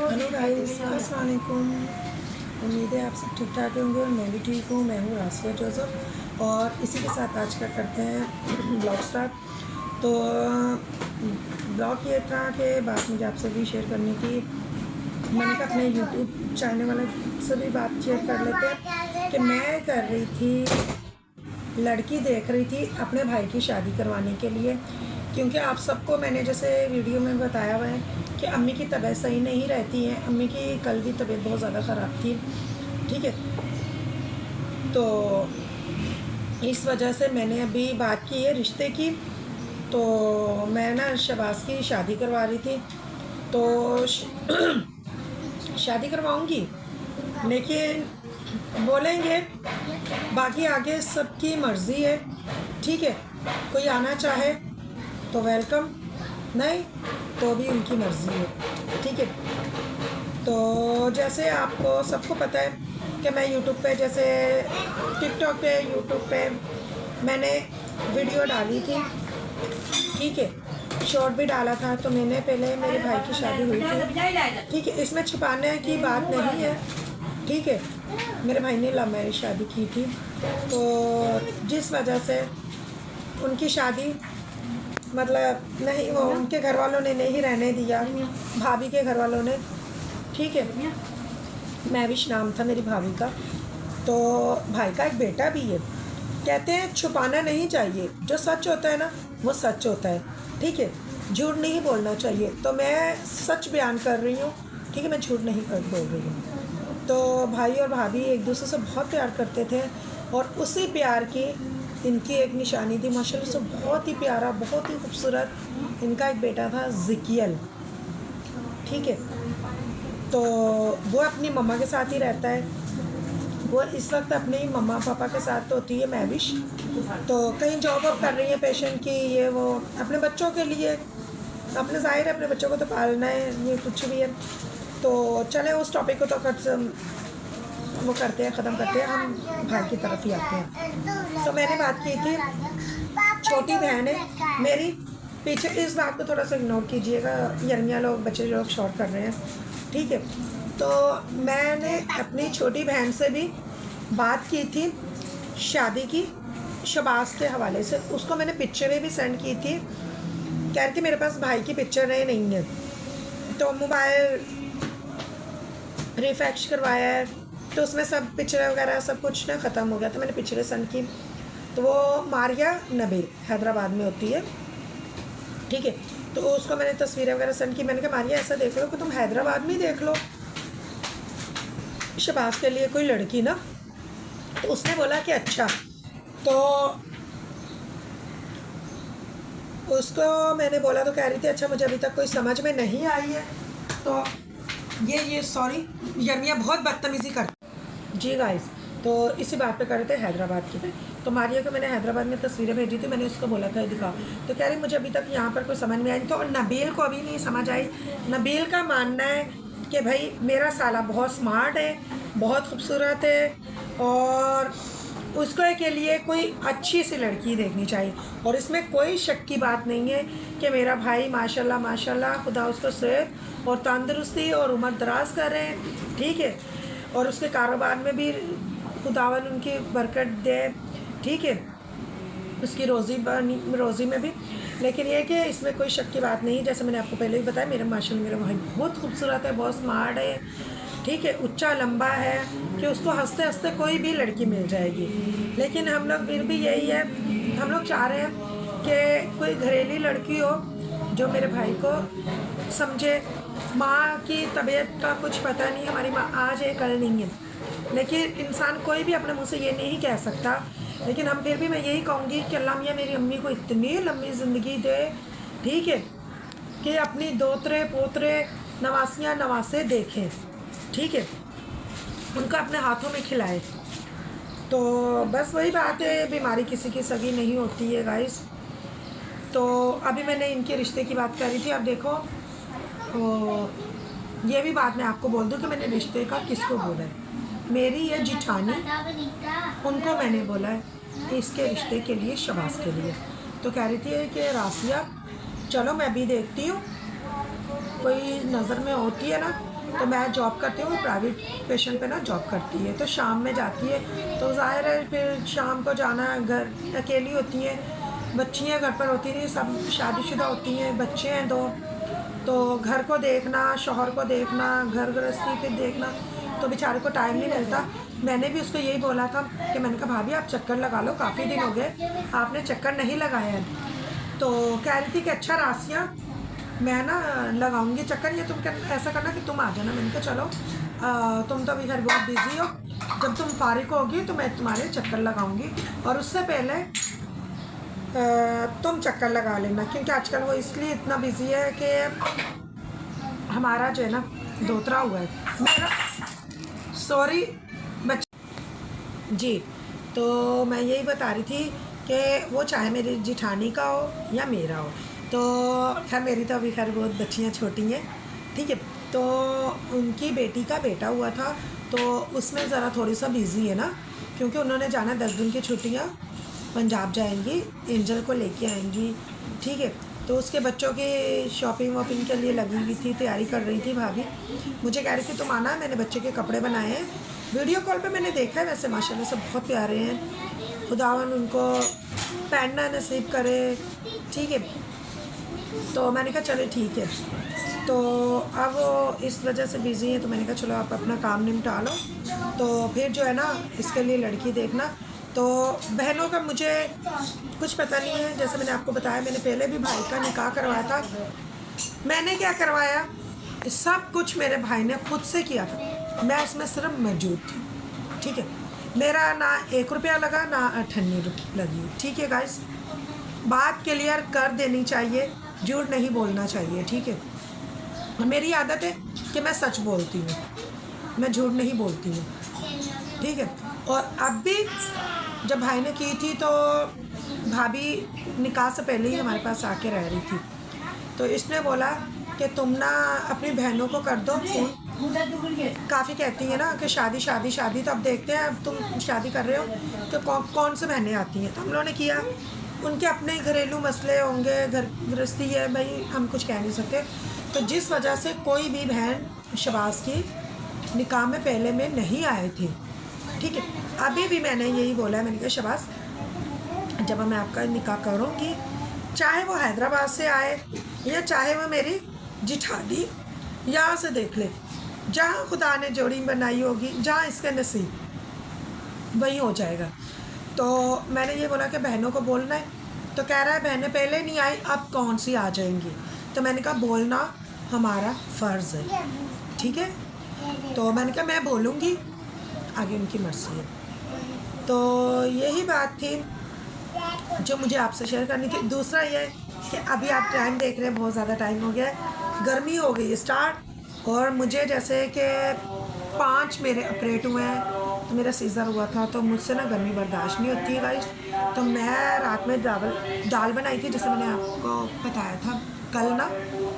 Hello guys, अस्सलाम वालेकुम। उम्मीद है आप सब ठीक ठाक होंगे और मैं भी ठीक हूँ। मैं हूँ रासिया जोसेफ और इसी के साथ आज का करते हैं ब्लॉग स्टार्ट। तो ब्लॉग ये था कि बात मुझे आपसे भी शेयर करने की, मैंने कहा अपने यूट्यूब चैनल वाले से भी बात शेयर कर लेते हैं कि मैं कर रही थी, लड़की देख रही थी अपने भाई की शादी करवाने के लिए। क्योंकि आप सबको मैंने जैसे वीडियो में बताया हुआ है कि अम्मी की तबीयत सही नहीं रहती है। अम्मी की कल भी तबीयत बहुत ज़्यादा ख़राब थी, ठीक है। तो इस वजह से मैंने अभी बात की है रिश्ते की। तो मैं ना शहबाज की शादी करवा रही थी, तो शादी करवाऊंगी, लेकिन बोलेंगे बाकी आगे सबकी मर्ज़ी है, ठीक है। कोई आना चाहे तो वेलकम, नहीं तो भी उनकी मर्ज़ी है, ठीक है। तो जैसे आपको सबको पता है कि मैं यूट्यूब पे, जैसे टिकटॉक पे, यूट्यूब पे मैंने वीडियो डाली थी, ठीक है, शॉर्ट भी डाला था। तो मैंने पहले मेरे भाई की शादी हुई थी, ठीक है, इसमें छुपाने की बात नहीं है, ठीक है। मेरे भाई ने लव मैरिज शादी की थी, तो जिस वजह से उनकी शादी मतलब नहीं, वो उनके घर वालों ने नहीं रहने दिया, भाभी के घर वालों ने, ठीक है। महविश नाम था मेरी भाभी का। तो भाई का एक बेटा भी है। कहते हैं छुपाना नहीं चाहिए, जो सच होता है ना वो सच होता है, ठीक है, झूठ नहीं बोलना चाहिए। तो मैं सच बयान कर रही हूँ, ठीक है, मैं झूठ नहीं बोल रही हूँ। तो भाई और भाभी एक दूसरे से बहुत प्यार करते थे और उसी प्यार की इनकी एक निशानी थी माशाल्लाह से, बहुत ही प्यारा, बहुत ही खूबसूरत इनका एक बेटा था ज़िकियल, ठीक है। तो वो अपनी मम्मा के साथ ही रहता है। वो इस वक्त अपने ही मम्मा पापा के साथ तो होती है महविश, तो कहीं जॉब वॉब कर रही है पेशेंट की, ये वो अपने बच्चों के लिए, अपने ज़ाहिर है अपने बच्चों को तो पालना है, ये कुछ भी है। तो चले उस टॉपिक को तो वो करते हैं, ख़त्म करते हैं, हम भाई की तरफ ही आते हैं। तो मैंने बात की थी, छोटी बहन है मेरी, पीछे इस बात को थोड़ा सा इग्नोर कीजिएगा, यरमिया लोग, बच्चे लोग शॉर्ट कर रहे हैं, ठीक है। तो मैंने अपनी छोटी बहन से भी बात की थी शादी की, शहबाज के हवाले से। उसको मैंने पिक्चरें भी सेंड की थी, कह रही थी मेरे पास भाई की पिक्चरें नहीं है। तो मोबाइल रिफैक्श करवाया है, तो उसमें सब पिक्चर वगैरह सब कुछ ना ख़त्म हो गया। तो मैंने पिक्चरें सेंड की, तो वो मारिया नबील हैदराबाद में होती है, ठीक है। तो उसको मैंने तस्वीरें वगैरह सेंड की। मैंने कहा मारिया ऐसा देख लो कि तुम हैदराबाद में देख लो शहबाज के लिए कोई लड़की ना। तो उसने बोला कि अच्छा। तो उसको मैंने बोला तो कह रही थी अच्छा मुझे अभी तक कोई समझ में नहीं आई है। तो ये सॉरी, यरमिया बहुत बदतमीज़ी करती जी गाइस। तो इसी बात पे कर रहे थे हैदराबाद की। तो मारिया को मैंने हैदराबाद में तस्वीरें भेजी थी, मैंने उसको बोला था दिखाओ, तो कह रही मुझे अभी तक यहाँ पर कोई समझ में आई। तो नबील को अभी नहीं समझ आई। नबील का मानना है कि भाई मेरा साला बहुत स्मार्ट है, बहुत खूबसूरत है और उसको के लिए कोई अच्छी सी लड़की देखनी चाहिए। और इसमें कोई शक की बात नहीं है कि मेरा भाई माशाल्लाह माशाल्लाह, खुदा उसको सेहत और तंदुरुस्ती और उम्र दराज कर रहे हैं, ठीक है। और उसके कारोबार में भी खुदावन उनकी बरकत दे, ठीक है, उसकी रोज़ी में भी। लेकिन ये कि इसमें कोई शक की बात नहीं, जैसे मैंने आपको पहले भी बताया, मेरा माशाल्लाह मेरा भाई बहुत खूबसूरत है, बहुत स्मार्ट है, ठीक है, ऊंचा लंबा है कि उसको हंसते हंसते कोई भी लड़की मिल जाएगी। लेकिन हम लोग फिर भी यही है, हम लोग चाह रहे हैं कि कोई घरेलू लड़की हो जो मेरे भाई को समझे। माँ की तबीयत का कुछ पता नहीं, हमारी माँ आज है कल नहीं है, लेकिन इंसान कोई भी अपने मुँह से ये नहीं कह सकता। लेकिन हम फिर भी मैं यही कहूँगी कि अल्लाह मियाँ मेरी अम्मी को इतनी लंबी ज़िंदगी दे, ठीक है, कि अपनी दोतरे पोतरे नवासियाँ नवासे देखें, ठीक है, उनका अपने हाथों में खिलाए। तो बस वही बात है, बीमारी किसी की सगी नहीं होती है गाइस। तो अभी मैंने इनके रिश्ते की बात कर रही थी। अब देखो, ये भी बात मैं आपको बोल दूं कि मैंने रिश्ते का किसको बोला है। मेरी ये जिठानी, उनको मैंने बोला है इसके रिश्ते के लिए, शहबाज के लिए। तो कह रही थी कि रासिया चलो मैं भी देखती हूँ, कोई नज़र में होती है ना तो मैं जॉब करती हूँ, प्राइवेट पेशेंट पे ना जॉब करती है, तो शाम में जाती है, तो ज़ाहिर है फिर शाम को जाना, घर अकेली होती है, बच्चियाँ घर पर होती नहीं, सब शादीशुदा होती हैं, बच्चे हैं 2, तो घर को देखना, शौहर को देखना, घर गृहस्थी पे देखना, तो बेचारे को टाइम नहीं मिलता। मैंने भी उसको यही बोला था कि मैंने कहा भाभी आप चक्कर लगा लो, काफ़ी दिन हो गए आपने चक्कर नहीं लगाया है। तो कह रही थी कि अच्छा रासिया मैं ना लगाऊंगी चक्कर, ये तुम ऐसा करना कि तुम आ जाना। मैंने कहा चलो तुम तो अभी घर बहुत बिजी हो, जब तुम फारिग होगी तो मैं तुम्हारे चक्कर लगाऊंगी, और उससे पहले तुम चक्कर लगा लेना, क्योंकि आजकल वो इसलिए इतना बिजी है कि हमारा जो है ना धोतरा हुआ है मेरा, सॉरी बच्चे जी। तो मैं यही बता रही थी कि वो चाहे मेरी जिठानी का हो या मेरा हो, तो खैर मेरी तो अभी खैर बहुत बच्चियाँ छोटी हैं, ठीक है। तो उनकी बेटी का बेटा हुआ था, तो उसमें ज़रा थोड़ी सा बिज़ी है ना, क्योंकि उन्होंने जाना 10 दिन की छुट्टियाँ, पंजाब जाएंगी, एंजल को लेके आएंगी, ठीक है। तो उसके बच्चों की शॉपिंग वॉपिंग के लिए लगी हुई थी, तैयारी कर रही थी भाभी, मुझे कह रही थी तुम आना, मैंने बच्चे के कपड़े बनाए हैं, वीडियो कॉल पे मैंने देखा है, वैसे माशाल्लाह से बहुत प्यारे हैं, खुदावन उनको पहनना नसीब करे, ठीक है। तो मैंने कहा चले ठीक है, तो अब वो इस वजह से बिज़ी हैं, तो मैंने कहा चलो आप अपना काम निपटा लो, तो फिर जो है ना इसके लिए लड़की देखना। तो बहनों का मुझे कुछ पता नहीं है, जैसे मैंने आपको बताया, मैंने पहले भी भाई का निकाह करवाया था। मैंने क्या करवाया, सब कुछ मेरे भाई ने खुद से किया था, मैं उसमें सिर्फ मौजूद थी, ठीक है। मेरा ना 1 रुपया लगा, ना 98 लगी, ठीक है गाइस। बात क्लियर कर देनी चाहिए, झूठ नहीं बोलना चाहिए, ठीक है। मेरी आदत है कि मैं सच बोलती हूँ, मैं झूठ नहीं बोलती हूँ, ठीक है। और अब भी जब भाई ने की थी तो भाभी निकाह से पहले ही हमारे पास आके रह रही थी, तो इसने बोला कि तुम ना अपनी बहनों को कर दो फ़ोन, काफ़ी कहती है ना कि शादी शादी शादी, तो अब देखते हैं अब तुम शादी कर रहे हो तो कौन से बहनें आती हैं। तो हम लोगों ने किया, उनके अपने घरेलू मसले होंगे, घर गृहस्थी है भाई, हम कुछ कह नहीं सकते। तो जिस वजह से कोई भी बहन शबाज की निकाह में पहले में नहीं आए थे, ठीक है। अभी भी मैंने यही बोला है, मैंने कहा शबाज जब मैं आपका निकाह करूँगी, चाहे वो हैदराबाद से आए या चाहे वो मेरी जिठानी यहाँ से देख ले, जहाँ खुदा ने जोड़ी बनाई होगी, जहाँ इसके नसीब वही हो जाएगा। तो मैंने ये बोला कि बहनों को बोलना है, तो कह रहा है बहनें पहले नहीं आई, अब कौन सी आ जाएंगी। तो मैंने कहा बोलना हमारा फ़र्ज़ है, ठीक है। तो मैंने कहा मैं बोलूँगी, आगे उनकी मर्ज़ी है। तो यही बात थी जो मुझे आपसे शेयर करनी थी। दूसरा ये कि अभी आप टाइम देख रहे हैं, बहुत ज़्यादा टाइम हो गया है, गर्मी हो गई स्टार्ट, और मुझे जैसे कि 5 मेरे ऑपरेट हुए हैं, तो मेरा सीज़र हुआ था, तो मुझसे ना गर्मी बर्दाश्त नहीं होती है गाइस। तो मैं रात में दाल बनाई थी, जैसे मैंने आपको बताया था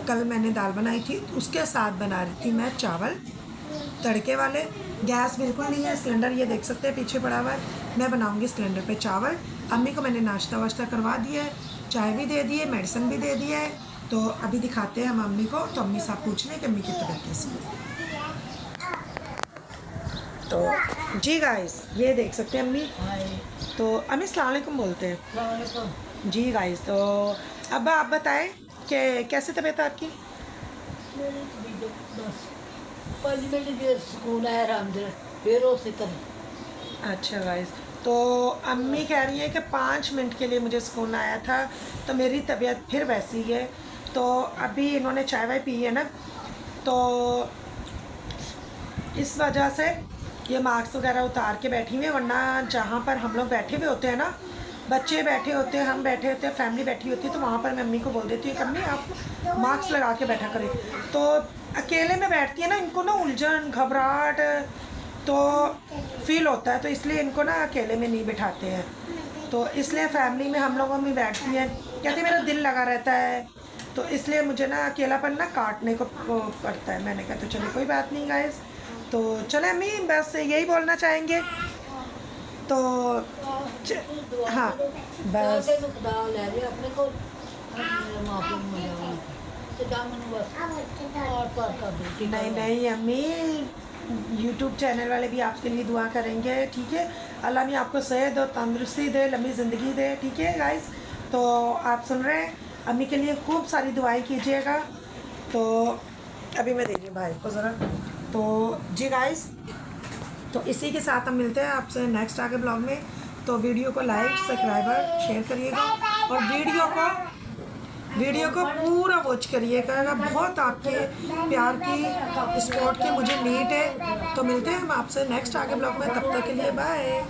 कल मैंने दाल बनाई थी, उसके साथ बना रही थी मैं चावल तड़के वाले। गैस बिल्कुल नहीं है, सिलेंडर ये देख सकते हैं पीछे पड़ा हुआ है, मैं बनाऊंगी सिलेंडर पे चावल। अम्मी को मैंने नाश्ता वाश्ता करवा दिया है, चाय भी दे दी है, मेडिसिन भी दे दिया है। तो अभी दिखाते हैं हम अम्मी को, तो अम्मी साहब पूछ रहे हैं कि अम्मी की तबीयत कैसी है। तो जी गाइस ये देख सकते हैं अम्मी, तो अम्मी अस्सलाम वालेकुम बोलते हैं जी गाइस। तो अब आप बताएं कि कैसी तबीयत है आपकी? अच्छा गाइस, तो अम्मी कह रही है कि 5 मिनट के लिए मुझे सुकून आया था, तो मेरी तबीयत फिर वैसी है। तो अभी इन्होंने चाय वाय पी है ना, तो इस वजह से ये मास्क वगैरह उतार के बैठी हुई है, वरना जहाँ पर हम लोग बैठे हुए होते हैं ना, बच्चे बैठे होते हैं, हम बैठे होते हैं, फैमिली बैठी होती है, तो वहाँ पर मैं अम्मी को बोल देती हूँ कि अम्मी आप मास्क लगा के बैठा करें। तो अकेले में बैठती है ना, इनको ना उलझन घबराहट तो फील होता है, तो इसलिए इनको ना अकेले में नहीं बिठाते हैं। तो इसलिए फैमिली में हम लोगों में बैठती हैं, कहते मेरा दिल लगा रहता है, तो इसलिए मुझे ना अकेलापन ना काटने को पड़ता है। मैंने कहा तो चलो कोई बात नहीं गाइस, तो चले अम्मी बस यही बोलना चाहेंगे। तो हाँ बस नहीं नहीं अम्मी, यूट्यूब चैनल वाले भी आपके लिए दुआ करेंगे, ठीक है। अल्लाह ने आपको सेहत और तंदुरुस्ती दे, लंबी ज़िंदगी दे, ठीक है गाइस। तो आप सुन रहे हैं, अम्मी के लिए खूब सारी दुआएं कीजिएगा। तो अभी मैं दे रही हूँ भाई को ज़रा। तो जी गाइस, तो इसी के साथ हम मिलते हैं आपसे नेक्स्ट आगे ब्लॉग में। तो वीडियो को लाइक, सब्सक्राइबर, शेयर करिएगा और वीडियो को पूरा वॉच करिएगा। बहुत आपके प्यार की, सपोर्ट की मुझे नीड है। तो मिलते हैं हम आपसे नेक्स्ट आगे ब्लॉग में, तब तक के लिए बाय।